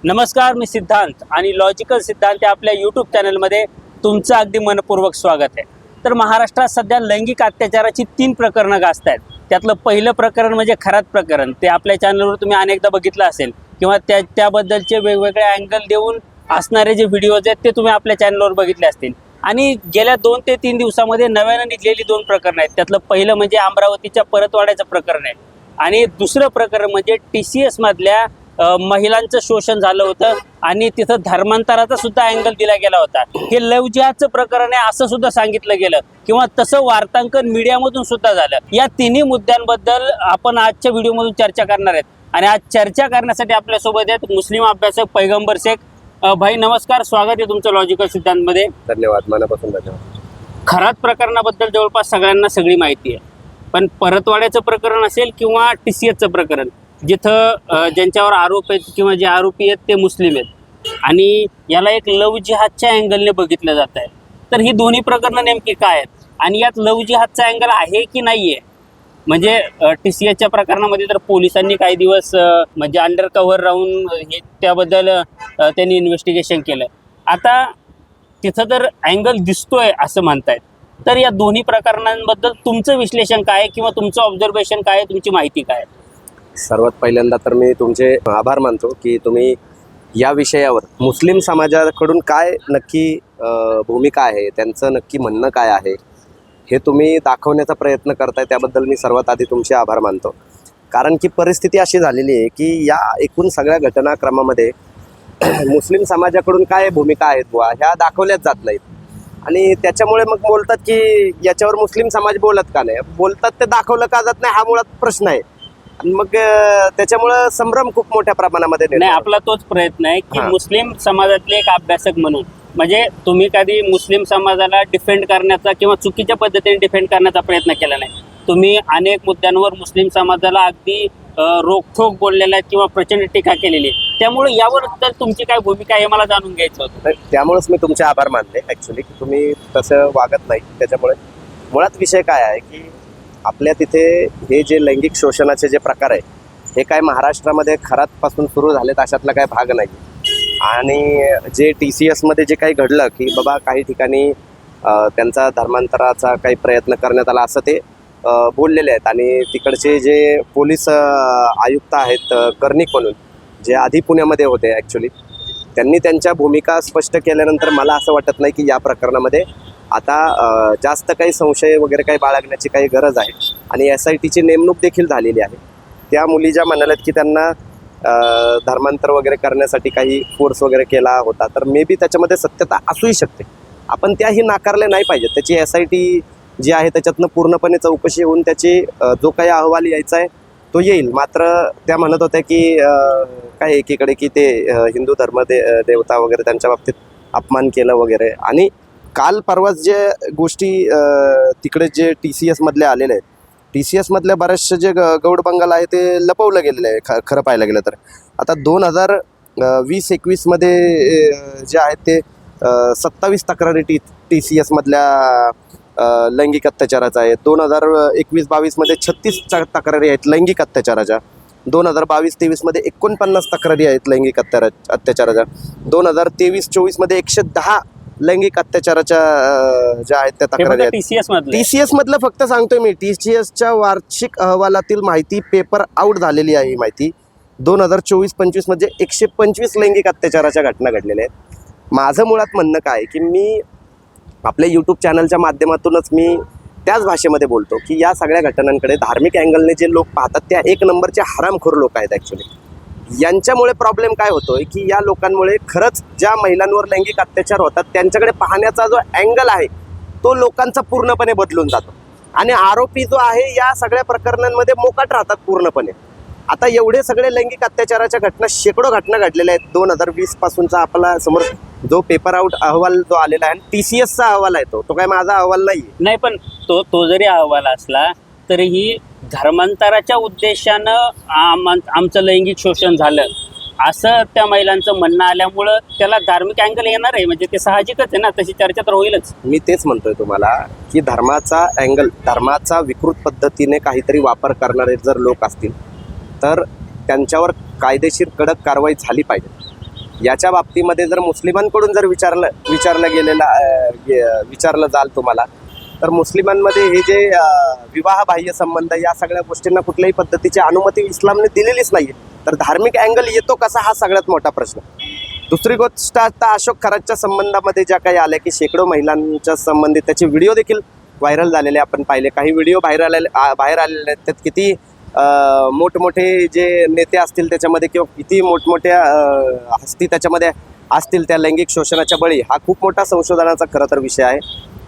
नमस्कार, मी सिद्धांत आणि लॉजिकल सिद्धांत या आपल्या यूट्यूब चॅनलमध्ये तुमचं अगदी मनपूर्वक स्वागत आहे. तर महाराष्ट्रात सध्या लैंगिक अत्याचाराची 3 प्रकरणं गाजत आहेत. त्यातलं पहिलं प्रकरण म्हणजे खरात प्रकरण. ते आपल्या चॅनलवर तुम्ही अनेकदा बघितलं असेल किंवा त्याबद्दलचे वेगवेगळे अँगल देऊन असणारे जे व्हिडिओज आहेत ते तुम्ही आपल्या चॅनलवर बघितले असतील. आणि गेल्या 2 ते 3 दिवसामध्ये नव्यानं निघलेली 2 प्रकरणं आहेत. त्यातलं पहिलं म्हणजे अमरावतीच्या परतवाड्याचं प्रकरण आहे आणि दुसरं प्रकरण म्हणजे TCS मधल्या महिलांचं शोषण झालं होतं आणि तिथं धर्मांतराचा सुद्धा अँगल दिला गेला होता. हे लव्ह जिहादचं प्रकरण आहे असं सुद्धा सांगितलं गेलं किंवा तसं वार्तांकन मीडियामधून सुद्धा झालं. या तिन्ही मुद्द्यांबद्दल आपण आजच्या व्हिडिओमधून चर्चा करणार आहेत. आणि आज चर्चा करण्यासाठी आपल्यासोबत आहेत मुस्लिम अभ्यासक पैगंबर शेख. भाई नमस्कार, स्वागत आहे तुमचं लॉजिकल सिद्धांतमध्ये. धन्यवाद, मनापासून धन्यवाद. खरात प्रकरणाबद्दल जवळपास सगळ्यांना सगळी माहिती आहे, पण परतवाड्याचं प्रकरण असेल किंवा TCSचं प्रकरण जिथं ज्यांच्यावर आरोप आहेत किंवा जे आरोपी आहेत ते मुस्लिम आहेत आणि याला एक लव्ह जिहादच्या अँगलने बघितलं जात आहे. तर ही दोन्ही प्रकरणं नेमकी काय आहेत आणि यात लव्ह जिहादचा अँगल आहे की नाही आहे? म्हणजे TCSच्या प्रकरणामध्ये तर पोलिसांनी काही दिवस म्हणजे अंडर कव्हर राहून त्याबद्दल त्यांनी इन्व्हेस्टिगेशन केलं. आता तिथं तर अँगल दिसतोय असं म्हणतायत. तर या दोन्ही प्रकरणांबद्दल तुमचं विश्लेषण काय आहे किंवा तुमचं ऑब्झर्वेशन काय आहे, तुमची माहिती काय आहे? सर्वात पहिल्यांदा तर मी तुमचे आभार मानतो की तुम्ही या विषयावर मुस्लिम समाजाकडून काय नक्की भूमिका आहे, त्यांचं नक्की म्हणणं काय आहे हे तुम्ही दाखवण्याचा प्रयत्न करताय. त्याबद्दल मी सर्वात आधी तुमचे आभार मानतो. कारण की परिस्थिती अशी झालेली आहे की या एकूण सगळ्या घटनाक्रमामध्ये मुस्लिम समाजाकडून काय भूमिका आहेत बुवा ह्या दाखवल्याच जात नाहीत. आणि त्याच्यामुळे मग बोलतात की याच्यावर मुस्लिम समाज बोलत का नाही, बोलतात ते दाखवलं का जात नाही हा मुळात प्रश्न आहे. आणि मग त्याच्यामुळं संभ्रम खूप मोठ्या प्रमाणामध्ये नाही. आपला तोच प्रयत्न आहे की मुस्लिम समाजातले एक अभ्यासक म्हणून म्हणजे तुम्ही कधी मुस्लिम समाजाला डिफेंड करण्याचा किंवा चुकीच्या पद्धतीने डिफेंड करण्याचा प्रयत्न केला नाही. तुम्ही अनेक मुद्द्यांवर मुस्लिम समाजाला अगदी रोखोक बोललेला आहे किंवा प्रचंड टीका केलेली आहे. त्यामुळे यावर तर तुमची काय भूमिका आहे हे मला जाणून घ्यायचं होतं. त्यामुळेच मी तुमचे आभार मानले ॲक्च्युली की तुम्ही तसं वागत नाही. त्याच्यामुळे मुळात विषय काय आहे की आपल्या तिथे हे जे लैंगिक शोषणाचे जे प्रकार आहे हे काय महाराष्ट्रामध्ये खरातपासून सुरू झालेत अशातला काय भाग नाही. आणि जे TCSमध्ये जे काही घडलं की बाबा काही ठिकाणी त्यांचा धर्मांतराचा काही प्रयत्न करण्यात आला असं ते बोललेले आहेत. आणि तिकडचे जे पोलीस आयुक्त आहेत कर्णिक म्हणून जे आधी पुण्यामध्ये होते ॲक्च्युली त्यांनी त्यांच्या भूमिका स्पष्ट केल्यानंतर मला असं वाटत नाही की या प्रकरणामध्ये आता जास्त काही संशय वगैरे काही बाळगण्याची काही गरज आहे. आणि SITची नेमणूक देखील झालेली आहे. त्या मुली ज्या म्हणाल्यात की त्यांना धर्मांतर वगैरे करण्यासाठी काही फोर्स वगैरे केला होता, तर मे बी त्याच्यामध्ये सत्यता असूही शकते. आपण त्याही नाकारले नाही पाहिजेत. त्याची SIT जी आहे त्याच्यातनं पूर्णपणे चौकशी होऊन त्याची जो काही अहवाल यायचा आहे तो येईल. मात्र त्या म्हणत होत्या की काय एकीकडे की ते हिंदू देवता वगैरे त्यांच्या बाबतीत अपमान केलं वगैरे. आणि काल परवाच जे गोष्टी तिकडे जे TCSमधले आलेले आहेत, TCSमधल्या बऱ्याचशा जे गौड बंगाल आहे ते लपवलं गेलेलं आहे खरं पाहायला गेलं तर. आता 2020-21मध्ये जे आहेत ते 27 तक्रारी TCSमधल्या लैंगिक अत्याचाराचा आहे. 2021-22मध्ये 36 तक्रारी आहेत लैंगिक अत्याचाराच्या. 2022-23मध्ये 49 तक्रारी आहेत लैंगिक अत्याचाराच्या. 2023-24मध्ये 110 लैंगिक अत्याचाराच्या ज्या आहेत त्या तक्रारी आहेत. TCS मधलं फक्त सांगतोय मी. TCSच्या वार्षिक अहवालातील माहिती पेपर आउट झालेली आहे. ही माहिती 2024-25 मध्ये 125 लैंगिक अत्याचाराच्या घटना घडलेल्या आहेत. माझं मुळात म्हणणं काय की मी आपल्या यूट्यूब चॅनलच्या माध्यमातूनच मी त्याच भाषेमध्ये बोलतो की या सगळ्या घटनांकडे धार्मिक अँगलने जे लोक पाहतात त्या 1 नंबरचे हरामखोर लोक आहेत ॲक्च्युली. यांच्यामुळे प्रॉब्लेम काय होतोय की या लोकांमुळे खरंच ज्या महिलांवर लैंगिक अत्याचार होतात त्यांच्याकडे पाहण्याचा जो अँगल आहे तो लोकांचा पूर्णपणे बदलून जातो. आणि आरोपी जो आहे या सगळ्या प्रकरणांमध्ये मोकाट राहतात पूर्णपणे. आता एवढे सगळे लैंगिक अत्याचाराच्या घटना, शेकडो घटना घडलेल्या आहेत. 2020 पासूनचा आपला समोर जो पेपर आउट अहवाल जो आलेला आहे TCSचा अहवाल आहे तो काय माझा अहवाल नाही. पण तो जरी अहवाल असला तरीही धर्मांतराच्या उद्देशानं आमचं लैंगिक शोषण झालं असं त्या महिलांचं म्हणणं आल्यामुळं त्याला धार्मिक अँगल येणार आहे. म्हणजे ते साहजिकच आहे ना, तशी चर्चा तर होईलच. मी तेच म्हणतोय तुम्हाला की धर्माचा अँगल, धर्माचा विकृत पद्धतीने काहीतरी वापर करणारे जर लोक असतील तर त्यांच्यावर कायदेशीर कडक कारवाई झाली पाहिजे. याच्या बाबतीमध्ये जर मुस्लिमांकडून जर विचारलं जाल तुम्हाला, तर मुस्लिमांमध्ये हे जे विवाहबाह्य संबंध या सगळ्या गोष्टींना कुठल्याही पद्धतीची अनुमती इस्लामने दिलेलीच नाही. तर धार्मिक अँगल येतो कसा, हा सगळ्यात मोठा प्रश्न. दुसरी गोष्ट, आता अशोक खरातच्या संबंधामध्ये ज्या काही आल्या की शेकडो महिलांच्या संबंधित त्याचे व्हिडिओ देखील व्हायरल झालेले आपण पाहिले. काही व्हिडिओ बाहेर आलेले आहेत. त्यात किती मोठमोठे जे नेते असतील त्याच्यामध्ये, किंवा किती मोठमोठ्या हस्ती त्याच्यामध्ये असतील त्या लैंगिक शोषणाच्या बळी, हा खूप मोठा संशोधनाचा खरं तर विषय आहे.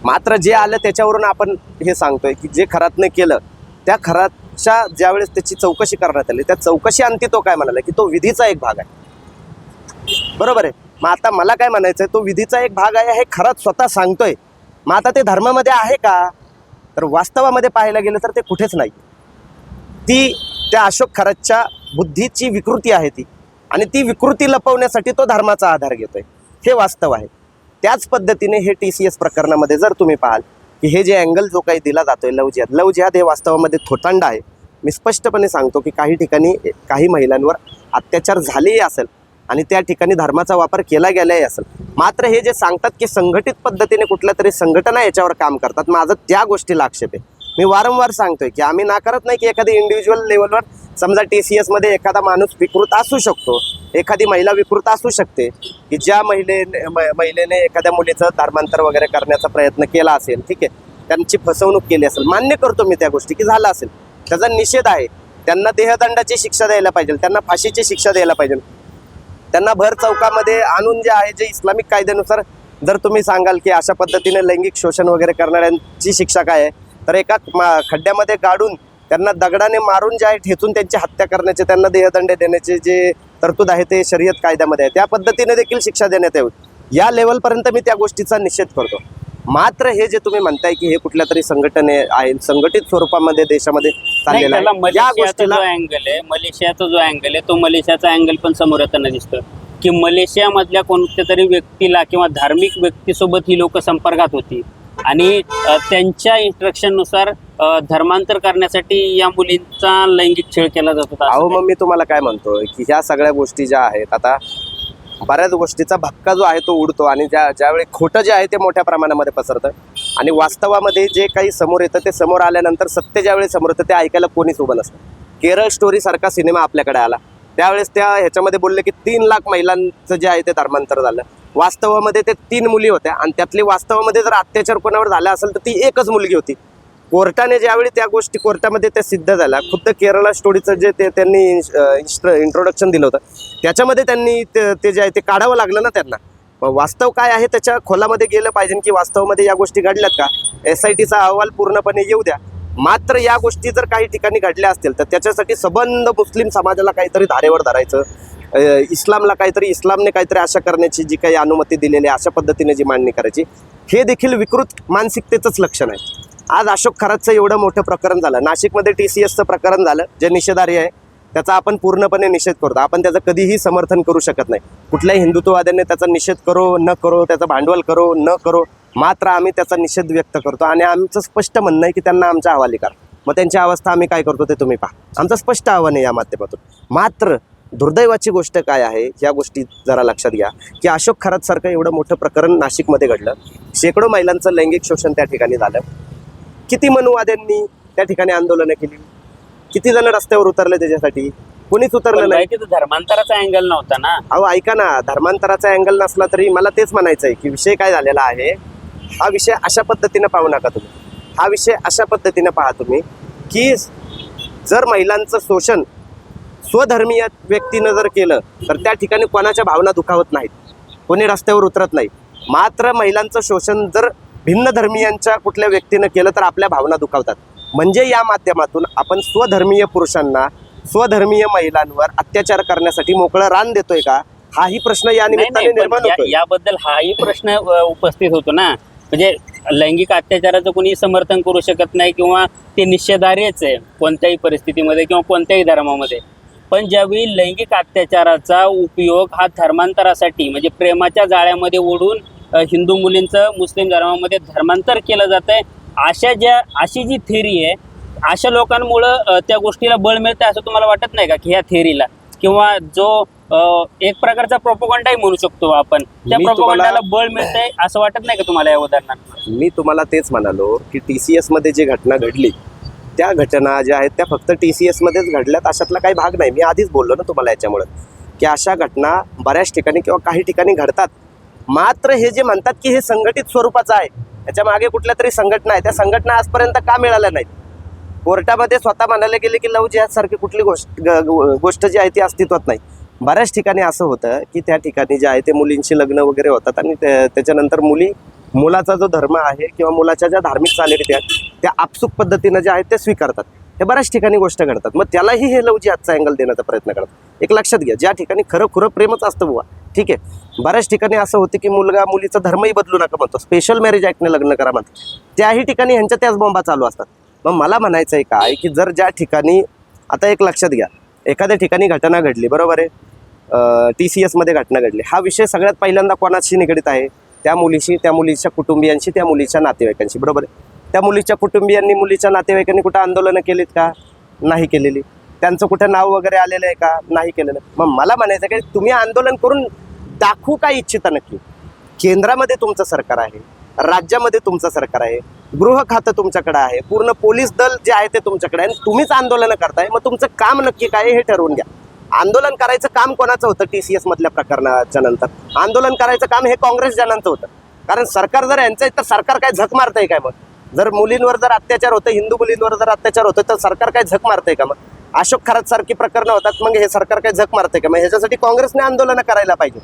मात्र जे आलं त्याच्यावरून आपण हे सांगतोय की जे खरातने केलं, त्या खरातच्या ज्यावेळेस त्याची चौकशी करण्यात आली, त्या चौकशी अंती तो काय म्हणाला की तो विधीचा एक भाग आहे. बरोबर आहे. मग आता मला काय म्हणायचं आहे, तो विधीचा एक भाग आहे हे खरात स्वतः सांगतोय. मग आता ते धर्मामध्ये आहे का, तर वास्तवामध्ये पाहायला गेलं तर ते कुठेच नाही. ती त्या अशोक खरातच्या बुद्धीची विकृती आहे ती, आणि ती विकृती लपवण्यासाठी तो धर्माचा आधार घेतोय, हे वास्तव आहे. त्याच पद्धतीने हे TCS प्रकरणामध्ये जर तुम्ही पाहाल की हे जे अँगल जो काही दिला जातोय लव जिहाद हे वास्तवामध्ये थोतांड आहे. मी स्पष्टपणे सांगतो की काही ठिकाणी काही महिलांवर अत्याचार झालेही असेल आणि त्या ठिकाणी धर्माचा वापर केला गेलाही असेल. मात्र हे जे सांगतात की संघटित पद्धतीने कुठल्या तरी संघटना याच्यावर काम करतात, माझं त्या गोष्टीला आक्षेप आहे. मी वारंवार सांगतोय की आम्ही नाकारत नाही की एखादी इंडिव्हिज्युअल लेवलवर समजा TCS मध्ये एखादा माणूस विकृत असू शकतो, एखादी महिला विकृत असू शकते की ज्या महिलेने एखाद्या मुलीचं धर्मांतर वगैरे करण्याचा प्रयत्न केला असेल, ठीक आहे, त्यांची फसवणूक केली असेल, मान्य करतो मी त्या गोष्टी की झालं असेल, त्याचा निषेध आहे. त्यांना देहदंडाची शिक्षा द्यायला पाहिजे, त्यांना फाशीची शिक्षा द्यायला पाहिजे, त्यांना भर चौकामध्ये आणून जे आहे, जे इस्लामिक कायद्यानुसार जर तुम्ही सांगाल की अशा पद्धतीने लैंगिक शोषण वगैरे करणाऱ्यांची शिक्षा काय आहे, तर एका खड्ड्यामध्ये गाडून त्यांना दगडाने मारून जे आहे ठेचून त्यांची हत्या करण्याचे, त्यांना देहदंड देण्याचे जे तरतूद आहे ते शर्यत कायद्यामध्ये आहे, त्या पद्धतीने देखील शिक्षा देण्यात यावी. या लेवलपर्यंत मी त्या गोष्टीचा निषेध करतो. मात्र हे जे तुम्ही म्हणताय की हे कुठल्या तरी संघटने आहे, संघटित स्वरूपामध्ये देशामध्ये चाललेला आहे, या गोष्टीला मलेशियाचा जो अँगल आहे तो मलेशियाचा अँगल पण समोर येताना दिसतं की मलेशियामधल्या कोणत्या तरी व्यक्तीला किंवा धार्मिक व्यक्तीसोबत ही लोक संपर्कात होती आणि त्यांच्या इन्स्ट्रक्शननुसार धर्मांतर करण्यासाठी या मुलींचा लैंगिक छळ केला जात होता. अहो, मग मी तुम्हाला काय म्हणतोय की ह्या सगळ्या गोष्टी ज्या आहेत, आता बऱ्याच गोष्टीचा भपका जो आहे तो उडतो आणि ज्यावेळी खोटं जे आहे ते मोठ्या प्रमाणामध्ये पसरतं आणि वास्तवामध्ये जे काही समोर येतं ते समोर आल्यानंतर सत्य ज्यावेळी समोर येतं ते ऐकायला कोणीच उभं नसतं. केरळ स्टोरी सारखा सिनेमा आपल्याकडे आला, त्यावेळेस त्या ह्याच्यामध्ये बोलले की 3 लाख महिलांचं जे आहे ते धर्मांतर झालं. वास्तवामध्ये ते 3 मुली होत्या आणि त्यातली वास्तवामध्ये जर अत्याचार कोणावर झाला असेल तर ती एकच मुलगी होती. कोर्टाने ज्यावेळी त्या गोष्टी कोर्टामध्ये त्या सिद्ध झाल्या, खुद्द केरळ स्टोरीचं जे त्यांनी इंट्रोडक्शन दिलं होतं त्याच्यामध्ये त्यांनी ते जे आहे ते काढावं लागलं ना त्यांना. वास्तव काय आहे त्याच्या खोलामध्ये गेलं पाहिजे की वास्तवामध्ये या गोष्टी घडल्यात का, SITचा अहवाल पूर्णपणे येऊ द्या. मात्र या गोष्टी जर काही ठिकाणी घडल्या असतील तर त्याच्यासाठी सबंध मुस्लिम समाजाला काहीतरी धारेवर धरायचं, इस्लामने काहीतरी अशा करण्याची जी काही अनुमती दिलेली आहे अशा पद्धतीने जी मांडणी करायची, हे देखील विकृत मानसिकतेचंच लक्षण आहे. आज अशोक खरातचं एवढं मोठं प्रकरण झालं, नाशिकमध्ये TCSचं प्रकरण झालं जे निषेधार्ह आहे, त्याचा आपण पूर्णपणे निषेध करतो. आपण त्याचं कधीही समर्थन करू शकत नाही. कुठल्याही हिंदुत्ववाद्यांनी त्याचा निषेध करो न करो, त्याचं भांडवल करो न करो, मात्र आम्ही त्याचा निषेध व्यक्त करतो आणि आमचं स्पष्ट म्हणणं आहे की त्यांना आमच्या हवाली करा. मग त्यांची अवस्था आम्ही काय करतो ते तुम्ही पहा. आमचं स्पष्ट आव्हान आहे या माध्यमातून. मात्र दुर्दैवाची गोष्ट काय आहे, या गोष्टी जरा लक्षात घ्या की अशोक खरातसारखं एवढं मोठं प्रकरण नाशिकमध्ये घडलं, शेकडो महिलांचं लैंगिक शोषण त्या ठिकाणी झालं, किती मनुवाद्यांनी त्या ठिकाणी आंदोलनं केली, किती जण रस्त्यावर उतरले त्याच्यासाठी, कोणीच उतरलं नाही. धर्मांतराचा अँगल नव्हता ना. अहो ऐका ना, धर्मांतराचा अँगल नसला तरी मला तेच म्हणायचं आहे की विषय काय झालेला आहे, हा विषय अशा पद्धतीनं पाहू नका तुम्ही. हा विषय अशा पद्धतीनं पहा तुम्ही की जर महिलांचं शोषण स्वधर्मीय व्यक्तीनं जर केलं तर त्या ठिकाणी कोणाच्या भावना दुखावत नाहीत, कोणी रस्त्यावर उतरत नाही. मात्र महिलांचं शोषण जर भिन्न धर्मीयांच्या कुठल्या व्यक्तीनं केलं तर आपल्या भावना दुखावतात. म्हणजे या माध्यमातून आपण स्वधर्मीय पुरुषांना, स्वधर्मीय महिलांवर अत्याचार करण्यासाठी मोकळं रान देतोय का, हाही प्रश्न या निमित्ताने निर्माण होतोय. याबद्दल हाही प्रश्न उपस्थित होतो ना. म्हणजे लैंगिक अत्याचाराचं कोणी समर्थन करू शकत नाही किंवा ते निषेधार्हच आहे कोणत्याही परिस्थितीमध्ये किंवा कोणत्याही धर्मामध्ये. पण ज्यावेळी लैंगिक अत्याचाराचा उपयोग हा धर्मांतरासाठी, म्हणजे प्रेमाच्या जाळ्यामध्ये ओढून हिंदू मुलींचं मुस्लिम धर्मामध्ये धर्मांतर केलं जात आहे, अशी जी थेरी आहे, अशा लोकांमुळं त्या गोष्टीला बळ मिळतं असं तुम्हाला वाटत नाही का की ह्या थेरीला? किंवा जो एक प्रकारचा प्रोपोगंडाही म्हणू शकतो आपण, त्या मी प्रोपोगंडाला तुम्हाला- बळ मिळतंय असं वाटत नाही का तुम्हाला या उदाहरणात? मी तुम्हाला तेच म्हणालो की TCS मध्ये जी घटना घडली त्या घटना ज्या आहेत त्या फक्त TCS मध्येच घडल्यात अशातला काही भाग नाही. मी आधीच बोललो ना तुम्हाला याच्यामुळे की अशा घटना बऱ्याच ठिकाणी किंवा काही ठिकाणी घडतात. मात्र हे जे म्हणतात की हे संघटित स्वरूपाचं आहे, त्याच्या मागे कुठल्या तरी संघटना आहे, त्या संघटना आजपर्यंत का मिळाल्या नाहीत? कोर्टामध्ये स्वतः म्हणायला गेले की लव जिहाद सारखी कुठली गोष्ट जी आहे ती अस्तित्वात नाही. बऱ्याच ठिकाणी असं होतं की त्या ठिकाणी जे आहे ते मुलींशी लग्न वगैरे होतात आणि त्याच्यानंतर मुलाचा जो धर्म आहे किंवा मुलाच्या ज्या धार्मिक चालीरीती आहेत त्या आपसूक पद्धतीनं जे आहेत ते स्वीकारतात. हे बऱ्याच ठिकाणी गोष्ट घडतात. मग त्यालाही हे लव जिहादचा अँगल देण्याचा प्रयत्न करतात. एक लक्षात घ्या, ज्या ठिकाणी खरं प्रेमच असतं बुवा, ठीक आहे, बऱ्याच ठिकाणी असं होतं की मुलगा मुलीचा धर्मही बदलू नका म्हणतो, स्पेशल मॅरेज ॲक्टने लग्न करा म्हणतो, त्याही ठिकाणी ह्यांच्या त्याच बॉम्बा चालू असतात. मग मला म्हणायचं आहे काय की जर ज्या ठिकाणी आता एक लक्षात घ्या, एखाद्या ठिकाणी घटना घडली, बरोबर आहे, TCS मध्ये घटना घडली, हा विषय सगळ्यात पहिल्यांदा कोणाशी निगडीत आहे? त्या मुलीशी, त्या मुलीच्या कुटुंबियांशी, त्या मुलीच्या नातेवाईकांशी, बरोबर आहे. त्या मुलीच्या कुटुंबियांनी, मुलीच्या नातेवाईकांनी कुठं आंदोलनं केलीत का? नाही केलेली. त्यांचं कुठं नाव वगैरे आलेलं आहे का? नाही केलेलं. मग मला म्हणायचं की तुम्ही आंदोलन करून दाखवू काय इच्छिता नक्की? केंद्रामध्ये तुमचं सरकार आहे, राज्यामध्ये तुमचं सरकार आहे, गृह खातं तुमच्याकडे आहे, पूर्ण पोलीस दल जे आहे ते तुमच्याकडे आहे, तुम्हीच आंदोलनं करताय. मग तुमचं काम नक्की काय आहे हे ठरवून घ्या. आंदोलन करायचं काम कोणाचं होतं? TCS मधल्या प्रकरणाच्या नंतर आंदोलन करायचं काम हे काँग्रेस जनांचं होतं. कारण सरकार जर यांचं आहे तर सरकार काय झक मारतंय काय? मग जर मुलींवर जर अत्याचार होतं, हिंदू मुलींवर जर अत्याचार होतं तर सरकार काय झक मारतंय का? मग अशोक खरात सारखी प्रकरणं होतात, मग हे सरकार काय झक मारतंय का? मग ह्याच्यासाठी काँग्रेसने आंदोलनं करायला पाहिजे.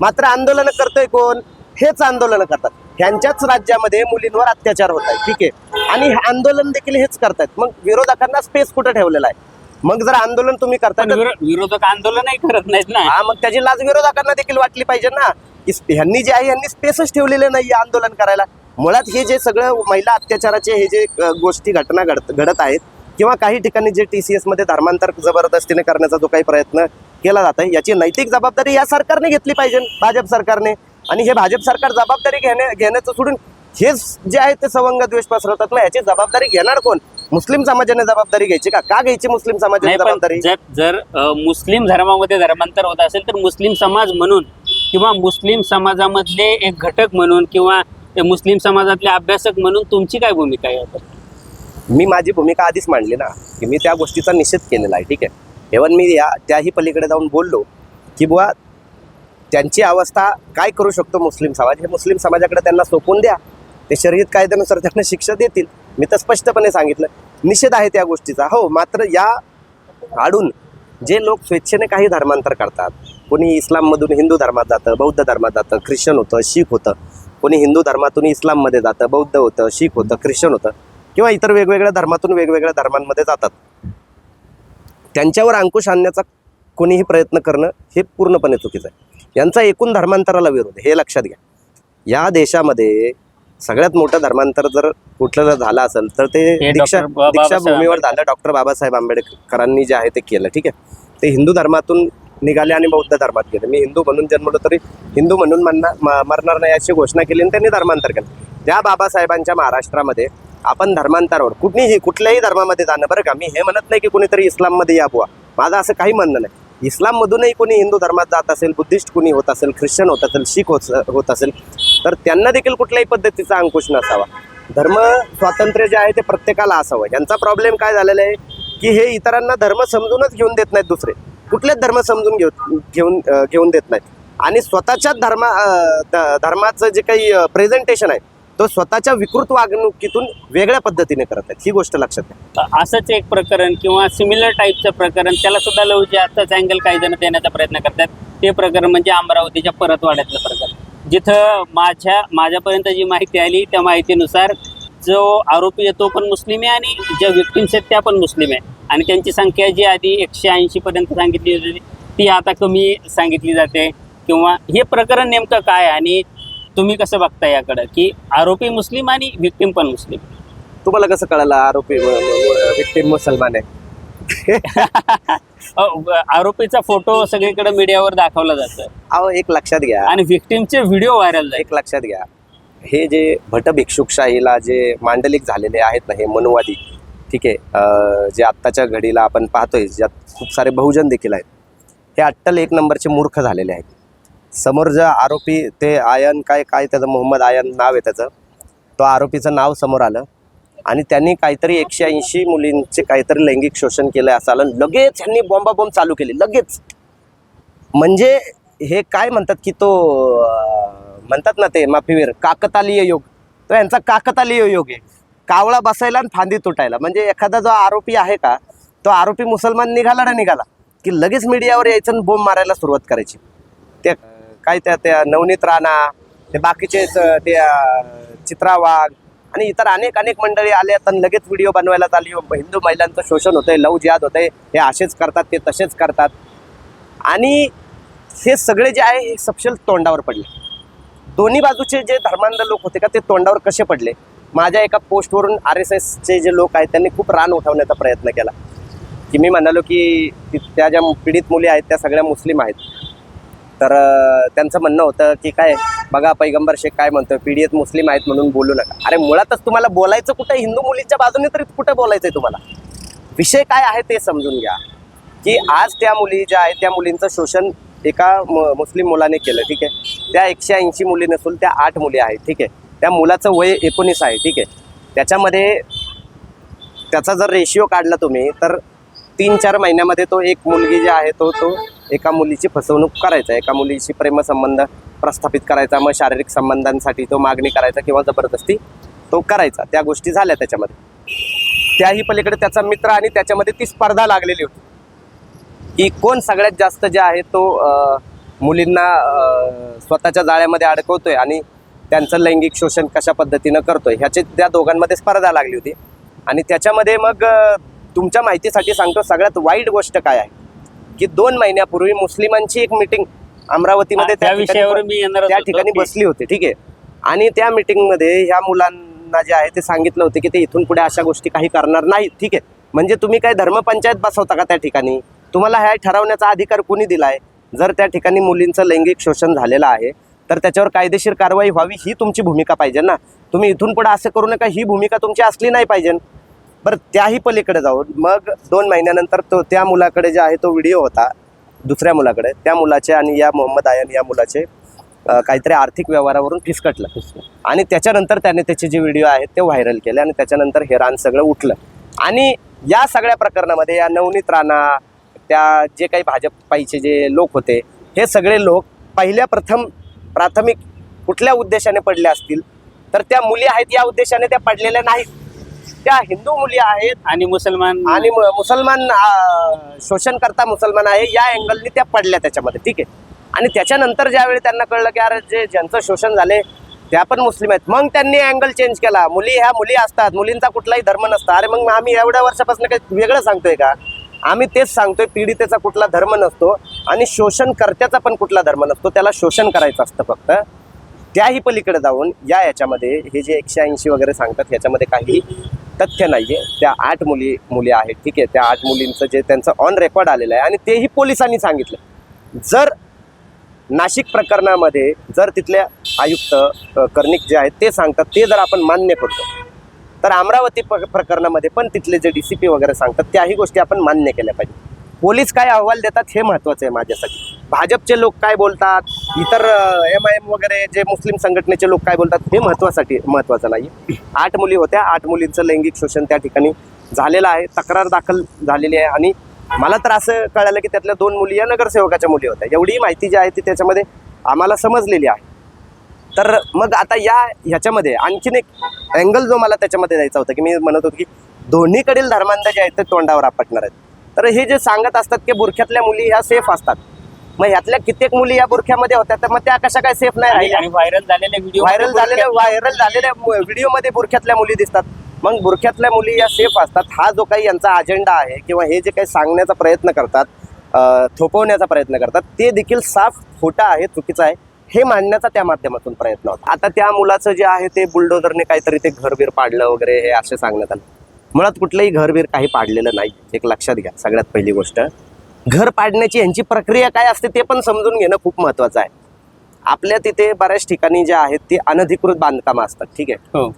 मात्र आंदोलनं करतोय कोण? हेच आंदोलनं करतात. ह्यांच्याच राज्यामध्ये मुलींवर अत्याचार होत आहे, ठीक आहे, आणि आंदोलन देखील हेच करतायत. मग विरोधकांना स्पेस कुठं ठेवलेला आहे? मग जर आंदोलन तुम्ही करताय तर विरोधक आंदोलनही करत नाहीत ना. हा, मग त्याची लाज विरोधकांना देखील वाटली पाहिजे ना की ह्यांनी जे आहे ह्यांनी स्पेसच ठेवलेले नाही आंदोलन करायला. मुळात हे जे सगळं महिला अत्याचाराचे हे जे गोष्टी घटना घडत आहेत किंवा काही ठिकाणी जे TCS मध्ये धर्मांतर जबरदस्तीने करण्याचा जो काही प्रयत्न केला जात आहे, याची नैतिक जबाबदारी या सरकारने घेतली पाहिजे, भाजप सरकारने. आणि हे भाजप सरकार जबाबदारी घेण्याचं सोडून हेच जे आहे ते सवंग द्वेष पसरवतात. मग याची जबाबदारी घेणार कोण? मुस्लिम समाजाने जबाबदारी घ्यायची का? का घ्यायची मुस्लिम समाजाने नाही, पण जबाबदारी? जर मुस्लिम धर्मामध्ये धर्मांतर होत असेल तर मुस्लिम समाज म्हणून किंवा मुस्लिम समाजामधले एक घटक म्हणून किंवा ते मुस्लिम समाजातले अभ्यासक म्हणून तुमची काय भूमिका आहे आता? मी माझी भूमिका आधीच मांडली ना की मी त्या गोष्टीचा निषेध केलेला आहे, ठीक आहे. इव्हन मी त्याही पलीकडे जाऊन बोललो की बुवा त्यांची अवस्था काय करू शकतो मुस्लिम समाज, हे मुस्लिम समाजाकडे त्यांना सोपवून द्या, ते शरीयत कायद्यानुसार त्यांना शिक्षा देतील. मी तर स्पष्टपणे सांगितलं, निषेध आहे त्या गोष्टीचा. हो, मात्र या आडून जे लोक स्वेच्छेने काही धर्मांतर करतात, कोणी इस्लाममधून हिंदू धर्मात जातं, बौद्ध धर्मात जातं, ख्रिश्चन होतं, शीख होतं, कोणी हिंदू धर्मातून इस्लाममध्ये जातं, बौद्ध होतं, शीख होतं, ख्रिश्चन होतं, किंवा इतर वेगवेगळ्या धर्मातून वेगवेगळ्या धर्मांमध्ये जातात, त्यांच्यावर अंकुश आणण्याचा कोणीही प्रयत्न करणं हे पूर्णपणे चुकीचं आहे. यांचा एकूण धर्मांतराला विरोध, हे लक्षात घ्या. या देशामध्ये सगळ्यात मोठं धर्मांतर जर कुठलं झालं असेल तर ते दीक्षाभूमीवर झालं. डॉक्टर बाबासाहेब आंबेडकरांनी जे आहे ते केलं, ठीक आहे. ते हिंदू धर्मातून निघाले आणि बौद्ध धर्मात गेले. मी हिंदू म्हणून जन्मलो तरी हिंदू म्हणून मरणार नाही अशी घोषणा केली आणि त्यांनी धर्मांतर केलं. त्या बाबासाहेबांच्या महाराष्ट्रामध्ये आपण धर्मांतरावर कुठल्याही धर्मामध्ये जाणं, बरं का, मी हे म्हणत नाही की कुणीतरी इस्लाममध्ये या बुवा, माझं असं काही म्हणणं नाही. इस्लाममधूनही कोणी हिंदू धर्मात जात असेल, बुद्धिस्ट कोणी होत असेल, ख्रिश्चन होत असेल, शीख होत असेल, तर त्यांना देखील कुठल्याही पद्धतीचा अंकुश नसावा. धर्म स्वातंत्र्य जे आहे ते प्रत्येकाला असावं. यांचा प्रॉब्लेम काय झालेला आहे की हे इतरांना धर्म समजूनच घेऊन देत नाहीत, दुसरे कुठलेच धर्म समजून घेऊन देत नाहीत, आणि स्वतःच्या धर्माचं जे काही प्रेझेंटेशन आहे तो स्वतःच्या विकृत वागणुकीतून वेगळ्या पद्धतीने करत आहेत. ही गोष्ट लक्षात घ्या. असंच एक प्रकरण किंवा सिमिलर टाईपचं प्रकरण, त्याला सुद्धा लव जिहादचाच अँगल काही जण देण्याचा प्रयत्न करतात. ते प्रकरण म्हणजे अमरावतीच्या परतवाड्यातलं प्रकरण, जिथं माझ्यापर्यंत जी माहिती आली त्या माहितीनुसार जो आरोपी आहे तो पण मुस्लिम आहे आणि ज्या विक्टिम्स आहेत त्या पण मुस्लिम आहे, आणि त्यांची संख्या जी आधी 180 पर्यंत सांगितली होती ती आता कमी सांगितली जाते. किंवा हे प्रकरण नेमकं काय आणि तुम्ही कसं बघता याकडं की आरोपी मुस्लिम आणि विक्टिम पण मुस्लिम? तुम्हाला कसं कळालं आरोपी विक्टिम मुसलमान आहे? आरोपीचा फोटो सगळीकडे मीडियावर दाखवला जातो. अहो, एक लक्षात घ्या, आणि विक्टिमचे व्हिडिओ व्हायरल झाले. एक लक्षात घ्या, हे जे भट भिक्षुकशाहीला जे मांडलिक झालेले आहेत ना, हे मनुवादी, ठीक आहे, जे आत्ताच्या घडीला आपण पाहतोय, ज्यात खूप सारे बहुजन देखील आहेत, हे अट्टल एक नंबरचे मूर्ख झालेले आहेत. समोर जो आरोपी ते आयन काय त्याचं मोहम्मद आयन नाव आहे त्याचं, तो आरोपीचं नाव समोर आलं आणि त्यांनी काहीतरी 180 मुलींचे काहीतरी लैंगिक शोषण केलं असं आलं. लगेच ह्यांनी बॉम्ब चालू केली लगेच. म्हणजे हे काय म्हणतात की तो म्हणतात ना ते माफीवीर काकतालीय योग, तो यांचा काकतालीय योग आहे. कावळा बसायला आणि फांदी तुटायला. म्हणजे एखादा जो आरोपी आहे का, तो आरोपी मुसलमान निघाला की लगेच मीडियावर यायचं आणि बोंब मारायला सुरुवात करायची. ते काय त्या नवनीत राणा, ते बाकीचे ते चित्रा वाघ आणि इतर अनेक मंडळी आले आणि लगेच व्हिडिओ बनवायला चालली. हिंदू महिलांचं शोषण होतंय, लव जिहाद होतंय, हे असेच करतात ते तसेच करतात. आणि हे सगळे जे आहे हे सपशेल तोंडावर पडले. दोन्ही बाजूचे जे धर्मांध लोक होते का ते तोंडावर कसे पडले. माझ्या एका पोस्टवरून RSSचे जे लोक आहेत त्यांनी खूप रान उठवण्याचा प्रयत्न केला की मी म्हणालो की त्या ज्या पीडित मुली आहेत त्या सगळ्या मुस्लिम आहेत. तर त्यांचं म्हणणं होतं की काय बघा पैगंबर शेख काय म्हणतो, पीडित मुस्लिम आहेत म्हणून बोलू नका. अरे मुळातच तुम्हाला बोलायचं कुठं, हिंदू मुलींच्या बाजूने तरी कुठं बोलायचंय तुम्हाला. विषय काय आहे ते समजून घ्या की आज त्या मुली ज्या आहेत त्या मुलींचं शोषण एका मुस्लिम मुलाने केलं. ठीक आहे, त्या 180 मुली नसून त्या 8 मुली आहेत. ठीक आहे, त्या मुलाचं वय 19 आहे. ठीक आहे, त्याच्यामध्ये त्याचा जर रेशिओ काढला तुम्ही तर 3-4 महिन्यामध्ये तो एक मुलगी जी आहे तो एका मुलीची फसवणूक करायचा, एका मुलीशी प्रेमसंबंध प्रस्थापित करायचा, मग शारीरिक संबंधांसाठी तो मागणी करायचा किंवा जबरदस्ती तो करायचा. त्या गोष्टी झाल्या त्याच्यामध्ये. त्याही पलीकडे त्याचा मित्र आणि त्याच्यामध्ये ती स्पर्धा लागलेली होती की कोण सगळ्यात जास्त जे आहे तो मुलींना स्वतःच्या जाळ्यामध्ये अडकवतोय आणि त्यांचं लैंगिक शोषण कशा पद्धतीनं करतोय ह्याची त्या दोघांमध्ये स्पर्धा लागली होती. आणि त्याच्यामध्ये मग तुमच्या माहितीसाठी सांगतो सगळ्यात वाईट गोष्ट काय आहे की 2 महिन्यापूर्वी मुस्लिमांची एक मीटिंग अमरावतीमध्ये त्या ठिकाणी बसली होती. ठीक आहे, आणि त्या मीटिंगमध्ये ह्या मुलांना जे आहे ते सांगितलं होतं की ते इथून पुढे अशा गोष्टी काही करणार नाही. ठीक आहे, म्हणजे तुम्ही काय धर्मपंचायत बसवता का त्या ठिकाणी? तुम्हाला ह्या ठरवण्याचा अधिकार कोणी दिलाय? जर त्या ठिकाणी मुलींचं लैंगिक शोषण झालेलं आहे तर त्याच्यावर कायदेशीर कारवाई व्हावी ही तुमची भूमिका पाहिजे ना. तुम्ही इथून पुढे असं करू नका ही भूमिका तुमची असली नाही पाहिजे. बरं, त्याही पलीकडे जाऊन मग 2 महिन्यानंतर त्या मुलाकडे जे आहे तो व्हिडिओ होता दुसऱ्या मुलाकडे, त्या मुलाचे आणि या मोहम्मद आयन या मुलाचे काहीतरी आर्थिक व्यवहारावरून फिसकटलं आणि त्याच्यानंतर त्याने त्याचे जे व्हिडिओ आहेत ते व्हायरल केले आणि त्याच्यानंतर हे रान सगळं उठलं. आणि या सगळ्या प्रकरणामध्ये या नवनीत राणा, त्या जे काही भाजपाईचे जे लोक होते हे सगळे लोक प्राथमिक कुठल्या उद्देशाने पडले असतील तर त्या मुली आहेत या उद्देशाने त्या पडलेल्या नाहीत. त्या हिंदू मुली आहेत आणि मुसलमान शोषणकर्ता मुसलमान आहे या अँगलनी त्या पडल्या त्याच्यामध्ये. ठीक आहे, आणि त्याच्यानंतर ज्यावेळी त्यांना कळलं की अरे ज्यांचं शोषण झाले त्या पण मुस्लिम आहेत, मग त्यांनी अँगल चेंज केला. ह्या मुली असतात, मुलींचा कुठलाही धर्म नसता. अरे मग आम्ही एवढ्या वर्षापासून काही वेगळं सांगतोय का? आम्ही तेच सांगतोय, पीडितेचा कुठला धर्म नसतो आणि शोषणकर्त्याचा पण कुठला धर्म नसतो, त्याला शोषण करायचं असतं फक्त. त्याही पलीकडे जाऊन याच्यामध्ये हे जे 180 वगैरे सांगतात याच्यामध्ये काही तथ्य नाहीये. त्या 8 मुली आहेत. ठीक आहे, त्या 8 मुलींचं जे त्यांचं ऑन रेकॉर्ड आलेलं आहे आणि तेही पोलिसांनी सांगितलं. जर नाशिक प्रकरणामध्ये जर तिथले आयुक्त कर्णिक जे आहेत ते सांगतात ते जर आपण मान्य करतो तर अमरावती प्रकरणामध्ये पण तिथले जे DCP वगैरे सांगतात त्याही गोष्टी आपण मान्य केल्या पाहिजे. पोलीस काय अहवाल देतात हे महत्त्वाचं आहे माझ्यासाठी. भाजपचे लोक काय बोलतात, इतर MIM वगैरे जे मुस्लिम संघटनेचे लोक काय बोलतात हे महत्त्वाचं नाही. 8 मुली होत्या, 8 मुलींचं लैंगिक शोषण त्या ठिकाणी झालेलं आहे. तक्रार दाखल झालेली आहे आणि मला तर असं कळालं की त्यातल्या 2 मुली या नगरसेवकाच्या मुली होत्या. एवढी माहिती जी आहे ती त्याच्यामध्ये आम्हाला समजलेली आहे. तर मग आता ह्याच्यामध्ये आणखीन एक अँगल जो मला त्याच्यामध्ये द्यायचा होता की मी म्हणत होतो की दोन्हीकडील धर्मांध जे आहेत ते तोंडावर आपटणार आहेत. तर हे जे सांगत असतात की बुरख्यातल्या मुली ह्या सेफ असतात, मग ह्यातल्या कित्येक मुली या बुरख्यामध्ये होत्या तर मग त्या कशा काय सेफ नाही राहिल्या? आणि व्हायरल झालेल्या व्हिडिओमध्ये बुरख्यातल्या मुली दिसतात. मग बुरख्यातल्या मुली या सेफ असतात. हा जो काही यांचा अजेंडा आहे किंवा हे जे काही सांगण्याचा प्रयत्न करतात, थोपवण्याचा प्रयत्न करतात, ते देखील साफ खोटा आहे, चुकीचं आहे हे मांडण्याचा त्या माध्यमातून प्रयत्न होता. आता त्या मुलाचं जे आहे ते बुलडोझरने काहीतरी ते घरबीर पाडलं वगैरे हे असे सांगण्यात आलं. मुळात कुठलंही घरबीर काही पाडलेलं नाही. एक लक्षात घ्या. सगळ्यात पहिली गोष्ट, घर पाडण्याची यांची प्रक्रिया काय असते ते पण समजून घेणं खूप महत्त्वाचं आहे. आपल्या तिथे बऱ्याच ठिकाणी जे आहेत ते अनधिकृत बांधकामं असतात. ठीक आहे,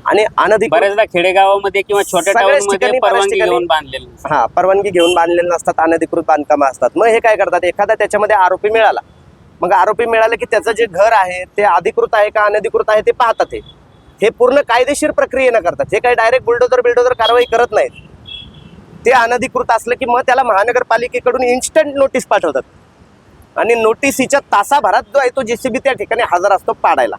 आणि अनधिकृत बऱ्याचदा खेडेगावामध्ये किंवा छोट्या सगळ्याच टाउनमध्ये ठिकाणी, बऱ्याच परवानगी ठिकाणी. घेऊन बांधलेलं नसतं. हा परवानगी घेऊन बांधलेले नसतात, अनधिकृत बांधकामं असतात. मग हे काय करतात, एखादा त्याच्यामध्ये आरोपी मिळाला, मग आरोपी मिळाले की त्याचं जे घर आहे ते अधिकृत आहे का अनधिकृत आहे ते पाहतात. हे पूर्ण कायदेशीर प्रक्रियेनं करतात. हे काही डायरेक्ट बुलडोजर कारवाई करत नाहीत. ते अनधिकृत असलं की मग त्याला महानगरपालिकेकडून इन्स्टंट नोटीस पाठवतात आणि नोटीसीच्या तासाभरात जो आहे तो JCB त्या ठिकाणी हजर असतो पाडायला.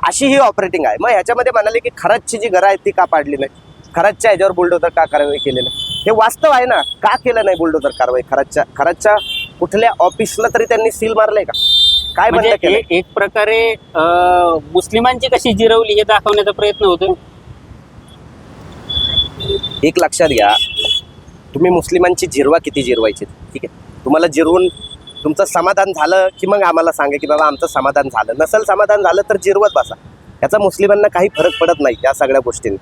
अशी ही ऑपरेटिंग आहे. मग ह्याच्यामध्ये म्हणाले की खरंचची जी घरं आहेत ती का पाडली नाही, खरंचच्या ह्याच्यावर बुलडोजर का कारवाई केली नाही, हे वास्तव आहे ना. का केलं नाही बुलडोजर कारवाई? खरंचच्या कुठल्या ऑफिसला तरी त्यांनी सील मारलंय का? काय म्हणजे बंद केलं? एक प्रकारे मुस्लिमांची कशी जिरवली हे दाखवण्याचा प्रयत्न होतो. एक लक्षात घ्या, तुम्ही मुस्लिमांची जिरवा किती जिरवायची, ठीक आहे. तुम्हाला जिरवून तुमचं समाधान झालं की मग आम्हाला सांगा की बाबा आमचं समाधान झालं. नसेल समाधान झालं तर जिरवत बसा. याचा मुस्लिमांना काही फरक पडत नाही या सगळ्या गोष्टींनी.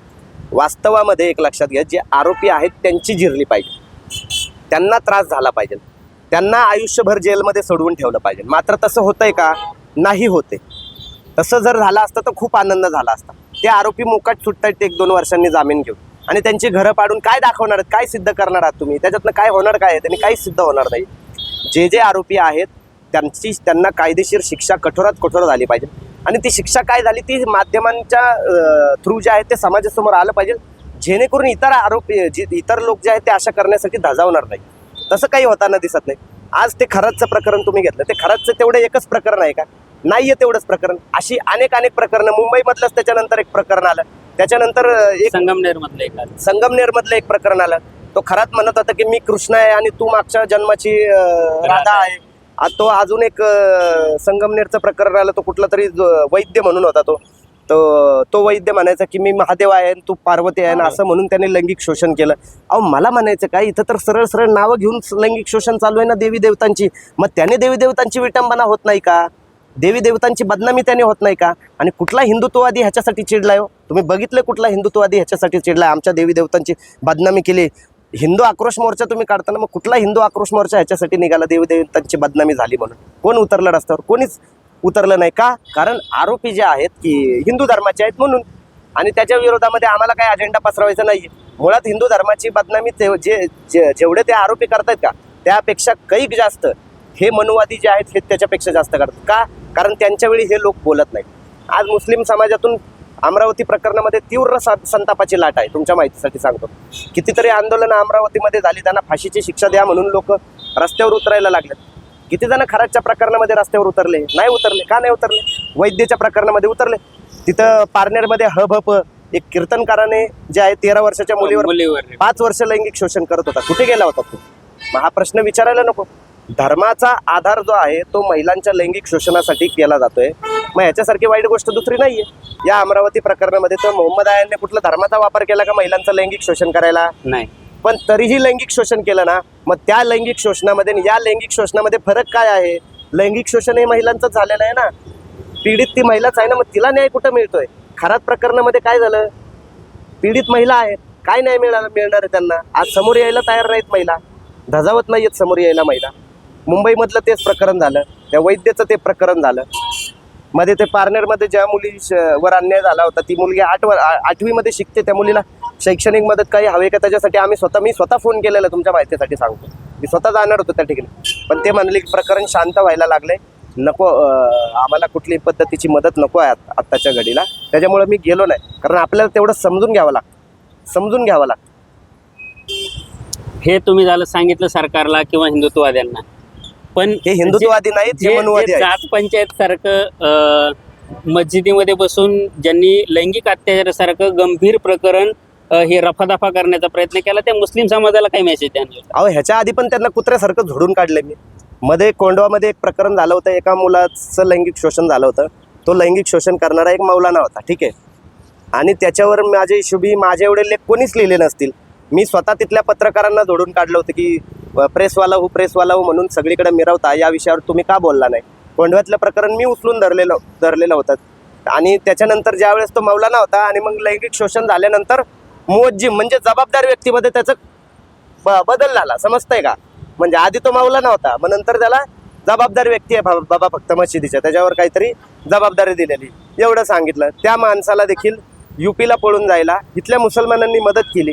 वास्तवामध्ये एक लक्षात घ्या, जे आरोपी आहेत त्यांची जिरली पाहिजे, त्यांना त्रास झाला पाहिजे, त्यांना आयुष्यभर जेलमध्ये सोडवून ठेवलं पाहिजे. मात्र तसं होतंय का? नाही होते. तसं जर झालं असतं तर खूप आनंद झाला असता. ते आरोपी मोकाट सुटतात 1-2 वर्षांनी जामीन घेऊन, आणि त्यांची घरं पाडून काय दाखवणार आहेत, काय सिद्ध करणार आहात तुम्ही? त्याच्यातनं काय होणार, काय आहे? त्यांनी काहीच सिद्ध होणार नाही. जे आरोपी आहेत त्यांना कायदेशीर शिक्षा कठोरात कठोर झाली पाहिजे, आणि ती शिक्षा काय झाली ती माध्यमांच्या थ्रू जे आहे ते समाजासमोर आलं पाहिजे, जेणेकरून इतर आरोपी इतर लोक जे आहेत ते अशा करण्यासाठी धजावणार नाही. तसं काही होताना दिसत नाही. आज ते खरंचचं प्रकरण तुम्ही घेतलं, ते खरंचचं तेवढं एकच प्रकरण आहे का? नाहीये तेवढंच प्रकरण. अशी अनेक प्रकरणं, मुंबईमधलंच त्याच्यानंतर एक प्रकरण आलं, त्याच्यानंतर एक संगमनेरमधलं एक प्रकरण आलं. तो खरात म्हणत होता की मी कृष्ण आहे आणि तू मागच्या जन्माची राधा आहे. तो अजून एक संगमनेरचं प्रकरण आलं, तो कुठला तरी वैद्य म्हणून होता. तो वैद्य म्हणायचा की मी महादेव आहे आणि तू पार्वती आहे, असं म्हणून त्याने लैंगिक शोषण केलं. अहो मला म्हणायचं काय, इथं तर सरळ सरळ नावं घेऊन लैंगिक शोषण चालू आहे ना देवी देवतांची. मग त्याने देवी देवतांची विटंबना होत नाही का? देवी देवतांची बदनामी त्याने होत नाही का? आणि कुठला हिंदुत्ववादी ह्याच्यासाठी चिडलाय हो? तुम्ही बघितलं कुठला हिंदुत्ववादी ह्याच्यासाठी चिडलाय? आमच्या देवी देवतांची बदनामी केली. हिंदू आक्रोश मोर्चा तुम्ही काढताना मग कुठला हिंदू आक्रोश मोर्चा ह्याच्यासाठी निघाला देवी देवतांची बदनामी झाली म्हणून? कोण उतरलं रस्त्यावर? कोणीच उतरलं नाही का? कारण आरोपी जे आहेत की हिंदू धर्माचे आहेत म्हणून, आणि त्याच्या विरोधामध्ये आम्हाला काही अजेंडा पसरवायचा नाहीये. मुळात हिंदू धर्माची बदनामी जेवढे ते आरोपी करतायत का त्यापेक्षा कैक जास्त हे मनुवादी जे आहेत हे त्याच्यापेक्षा जास्त करतात. का? कारण त्यांच्या वेळी हे लोक बोलत नाहीत. आज मुस्लिम समाजातून अमरावती प्रकरणामध्ये तीव्र संतापाची लाट आहे. तुमच्या माहितीसाठी सांगतो, कितीतरी आंदोलनं अमरावतीमध्ये झाली, त्यांना फाशीची शिक्षा द्या म्हणून लोक रस्त्यावर उतरायला लागलेत. किती जण खराच्या प्रकरणामध्ये रस्त्यावर उतरले? नाही उतरले. का नाही उतरले? वैद्यच्या प्रकरणामध्ये उतरले. तिथं पारनेरमध्ये हभप एक कीर्तनकाराने जे आहे 13 वर्षाच्या मुलीवर 5 वर्ष लैंगिक शोषण करत होता. कुठे गेला होता तो? मग हा प्रश्न विचारायला नको. धर्माचा आधार जो आहे तो महिलांच्या लैंगिक शोषणासाठी केला जातोय. मग ह्याच्यासारखी वाईट गोष्ट दुसरी नाहीये. या अमरावती प्रकरणामध्ये तर मोहम्मद आयांनी कुठला धर्माचा वापर केला का महिलांचं लैंगिक शोषण करायला? नाही. पण तरीही लैंगिक शोषण केलं ना. मग त्या लैंगिक शोषणामध्ये या लैंगिक शोषणामध्ये फरक काय आहे? लैंगिक शोषण हे महिलांचंच झालेलं आहे ना. पीडित ती महिलाच आहे ना. मग तिला न्याय कुठं मिळतोय? खरात प्रकरणामध्ये काय झालं? पीडित महिला आहेत, काय न्याय मिळणार आहे त्यांना? आज समोर यायला तयार नाहीत महिला, धजावत नाहीयेत समोर यायला महिला. मुंबईमधलं तेच प्रकरण झालं, त्या वैद्यचं ते प्रकरण झालं. मध्ये ते पारनेरमध्ये ज्या मुलीवर अन्याय झाला होता, ती मुलगी 8वीमध्ये शिकते, त्या मुलीला शैक्षणिक मदत काही हवी का त्याच्यासाठी मी स्वतः फोन केलेला. तुमच्या माहितीसाठी सांगतो, मी स्वतः जाणार होतो त्या ठिकाणी, पण ते म्हणले की प्रकरण शांत व्हायला लागले, नको आम्हाला कुठली पद्धतीची मदत नको आहे आत्ताच्या घडीला. त्याच्यामुळे मी गेलो नाही, कारण आपल्याला तेवढं समजून घ्यावं लागतं. हे तुम्ही झालं सांगितलं सरकारला किंवा हिंदुत्ववाद्यांना, पण हे हिंदुत्ववादी नाहीत, हे मनुवादी आहेत. जात पंचायत सारखं मस्जिदीमध्ये बसून ज्यांनी लैंगिक अत्याचारासारखं गंभीर प्रकरण हे रफादफा करण्याचा प्रयत्न केला, त्या मुस्लिम समाजाला काही मेसेज द्यायला? अहो ह्याच्या आधी पण त्यांना कुत्र्यासारखं झोडून काढलंय मी. मध्ये कोंडवामध्ये एक प्रकरण झालं होतं, एका मुलाचं लैंगिक शोषण झालं होतं. तो लैंगिक शोषण करणारा एक मौलाना होता, ठीक आहे. आणि त्याच्यावर माझे हिशोबी माझे एवढे लेख कोणीच लिहिले नसतील. मी स्वतः तिथल्या पत्रकारांना जोडून काढलं होतं की प्रेसवाला हो म्हणून सगळीकडे मिरवता, या विषयावर तुम्ही का बोलला नाही? कोंडव्यातलं प्रकरण मी उचलून धरलेलं होतं. आणि त्याच्यानंतर ज्यावेळेस तो मौलाना होता आणि मग लैंगिक शोषण झाल्यानंतर मुवज्जिम म्हणजे जबाबदार व्यक्तीमध्ये त्याचं बदल झाला, समजतंय का? म्हणजे आधी तो मौलाना होता, मग नंतर त्याला जबाबदार व्यक्ती आहे बाबा फक्त मशिदीच्या, त्याच्यावर काहीतरी जबाबदारी दिलेली, एवढं सांगितलं. त्या माणसाला देखील UP ला पळून जायला इथल्या मुसलमानांनी मदत केली.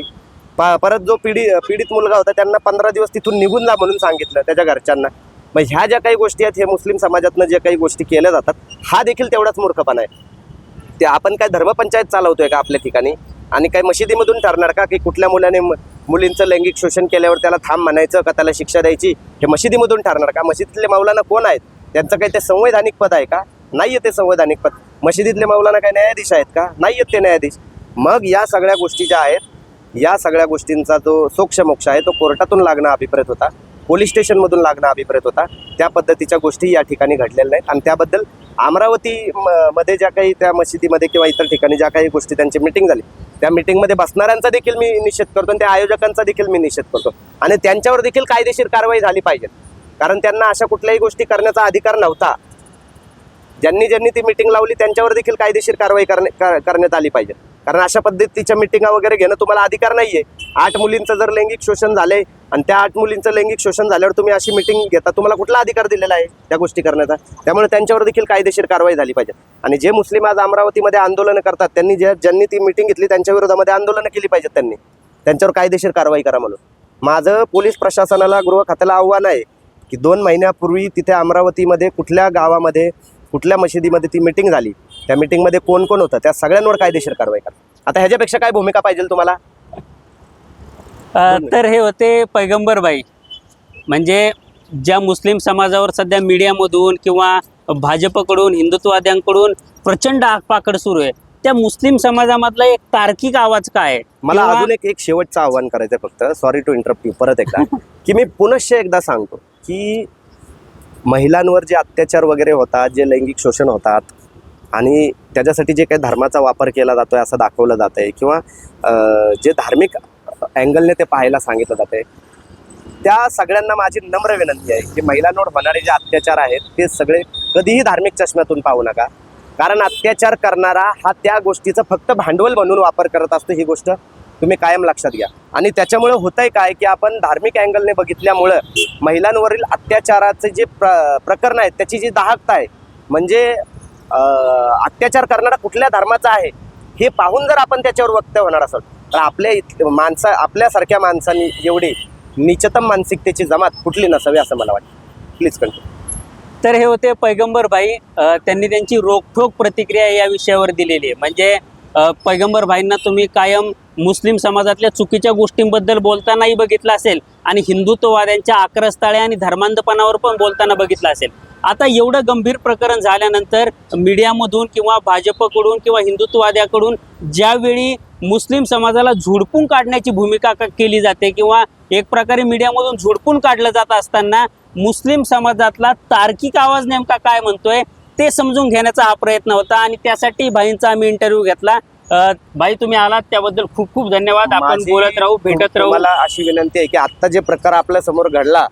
परत जो पीडित मुलगा होता त्यांना 15 दिवस तिथून निघून जा म्हणून सांगितलं त्याच्या घरच्यांना. मग ह्या ज्या काही गोष्टी आहेत हे मुस्लिम समाजातनं जे काही गोष्टी केल्या जातात हा देखील तेवढाच मूर्खपणा आहे. ते आपण काय धर्मपंचायत चालवतोय का आपल्या ठिकाणी आणि काय मशिदीमधून ठरणार का की कुठल्या मुलाने मुलींचं लैंगिक शोषण केल्यावर त्याला थांब म्हणायचं का त्याला शिक्षा द्यायची हे मशिदीमधून ठरणार का? मशिदीतले मौलाना कोण आहेत? त्यांचं काही ते संवैधानिक पद आहे का? नाही आहे ते संवैधानिक पद. मशिदीतले मौलाना काय न्यायाधीश आहेत का? नाही आहेत ते न्यायाधीश. मग या सगळ्या गोष्टी ज्या आहेत या सगळ्या गोष्टींचा जो सोक्षमोक्ष आहे तो कोर्टातून लागणं अभिप्रेत होता, पोलीस स्टेशनमधून लागणं अभिप्रेत होता. त्या पद्धतीच्या गोष्टी या ठिकाणी घडलेल्या नाहीत आणि त्याबद्दल अमरावती मध्ये ज्या काही त्या मशिदीमध्ये किंवा इतर ठिकाणी ज्या काही गोष्टी त्यांची मिटिंग झाली त्या मिटिंगमध्ये बसणाऱ्यांचा देखील मी निषेध करतो आणि त्या आयोजकांचा देखील मी निषेध करतो आणि त्यांच्यावर देखील कायदेशीर कारवाई झाली पाहिजे. कारण त्यांना अशा कुठल्याही गोष्टी करण्याचा अधिकार नव्हता. ज्यांनी ती मिटिंग लावली त्यांच्यावर देखील कायदेशीर कारवाई करण्यात आली पाहिजे. कारण अशा पद्धतीच्या मिटिंगा वगैरे घेणं तुम्हाला अधिकार नाहीये. 8 मुलींचं जर लैंगिक शोषण झालंय आणि त्या 8 मुलींचं लैंगिक शोषण झाल्यावर तुम्ही अशी मिटिंग घेता, तुम्हाला कुठला अधिकार दिलेला आहे त्या गोष्टी करण्याचा? त्यामुळे त्यांच्यावर देखील कायदेशीर कारवाई झाली पाहिजे. आणि जे मुस्लिम आज अमरावतीमध्ये आंदोलनं करतात ज्यांनी ती मिटिंग घेतली त्यांच्या विरोधामध्ये आंदोलनं केली पाहिजेत. त्यांच्यावर कायदेशीर कारवाई करा म्हणून माझं पोलीस प्रशासनाला, गृह खात्याला आव्हान आहे की 2 महिन्यापूर्वी तिथे अमरावतीमध्ये कुठल्या गावामध्ये कुठल्या मशिदीमध्ये ती मिटिंग झाली, त्या मिटिंगमध्ये कोण कोण होतं त्या सगळ्यांवर कायदेशीर कारवाई करा. आता ह्याच्यापेक्षा काय भूमिका पाहिजे तुम्हाला? तर हे होते पैगंबरबाई, म्हणजे ज्या मुस्लिम समाजावर सध्या मीडियामधून किंवा भाजपकडून, हिंदुत्ववाद्यांकडून प्रचंड आगपाखड सुरू आहे, त्या मुस्लिम समाजामधला एक तार्किक आवाज काय आहे? मला अजून एक शेवटचं आव्हान करायचं फक्त, सॉरी टू इंटरप्ट यू परत एकदा की मी पुनश्च एकदा सांगतो की महिलांवर जे अत्याचार वगैरे होतात, जे लैंगिक शोषण होतात आणि त्याच्यासाठी जे काही धर्माचा वापर केला जातोय असं दाखवलं जात आहे किंवा जे धार्मिक अँगलने ते पाहायला सांगितलं जाते, त्या सगळ्यांना माझी नम्र विनंती आहे की महिलांवर होणारे जे अत्याचार आहेत ते सगळे कधीही धार्मिक चष्म्यातून पाहू नका. कारण अत्याचार करणारा हा त्या गोष्टीचं फक्त भांडवल म्हणून वापर करत असतो, ही गोष्ट तुम्ही कायम लक्षात घ्या. आणि त्याच्यामुळे होतंय काय की आपण धार्मिक अँगलने बघितल्यामुळं महिलांवरील अत्याचाराचे जे प्रकरण आहेत त्याची जी दाहकता आहे, म्हणजे अत्याचार करणारा कुठल्या धर्माचा आहे हे पाहून जर आपण त्याच्यावर वक्तव्य होणार असेल तर आपल्यासारख्या माणसांनी एवढी निचतम मानसिकतेची जमात कुठली नसावी असं मला वाटतं. Please continue. तर हे होते पैगंबरबाई, त्यांनी त्यांची रोखठोक प्रतिक्रिया या विषयावर दिलेली आहे. म्हणजे पैगंबरबाईंना तुम्ही कायम मुस्लिम समाजातल्या चुकीच्या गोष्टींबद्दल बोलतानाही बघितलं असेल आणि हिंदुत्ववाद्यांच्या आक्रस्ताळे आणि धर्मांधपणावर पण बोलताना बघितलं असेल. आता एवढं गंभीर प्रकरण झाल्यानंतर मीडियामधून किंवा भाजपकडून किंवा हिंदुत्ववाद्याकडून ज्यावेळी मुस्लिम समाजाला झोडपून काढण्याची भूमिका केली जाते किंवा एक प्रकारे मीडियामधून झोडपून काढलं जात असताना मुस्लिम समाजातला तार्किक आवाज नेमका काय म्हणतोय ते समजून घेण्याचा हा प्रयत्न होता आणि त्यासाठी भाईंचा आम्ही इंटरव्ह्यू घेतला. भाई तुम्ही आलात त्याबद्दल खूप खूप धन्यवाद. आपण बोलत राहू, भेटत राहू. मला अशी विनंती आहे की आत्ता जे प्रकार आपल्या समोर घडला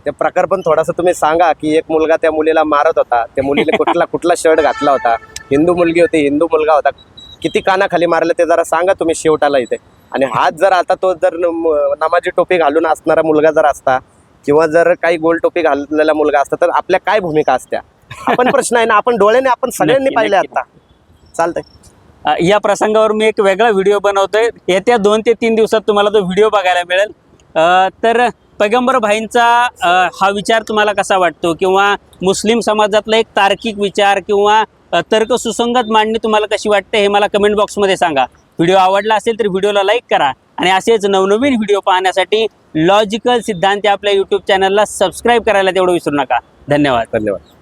ते प्रकार पण थोडासा तुम्ही सांगा की एक मुलगा त्या मुलीला मारत होता, त्या मुलीने कुठला शर्ट घातला होता, हिंदू मुलगी होती, हिंदू मुलगा होता, किती कानाखाली मारलं ते जरा सांगा तुम्ही शेवटाला इथे. आणि हाच जर आता तो जर नमाजी टोपी घालून असणारा मुलगा जर असता किंवा जर काही गोल टोपी घाललेला मुलगा असता तर आपल्या काय भूमिका असत्या? आपण प्रश्न आहे ना, आपण डोळ्याने आपण सगळ्यांनी पाहिले. आता चालतंय. या प्रसंगावर मी एक वेगळा व्हिडिओ बनवतोय, येत्या 2 ते 3 दिवसात तुम्हाला तो व्हिडिओ बघायला मिळेल. तर पैगंबर भाईंचा हा विचार तुम्हाला कसा वाटतो किंवा मुस्लिम समाजातला एक तार्किक विचार किंवा तर्क सुसंगत मांडणी तुम्हाला कशी वाटते हे मला कमेंट बॉक्समध्ये सांगा. व्हिडिओ आवडला असेल तर व्हिडिओला लाईक करा आणि असेच नवनवीन व्हिडिओ पाहण्यासाठी लॉजिकल सिद्धांत आपल्या यूट्यूब चॅनलला सबस्क्राईब करायला तेवढं विसरू नका. धन्यवाद.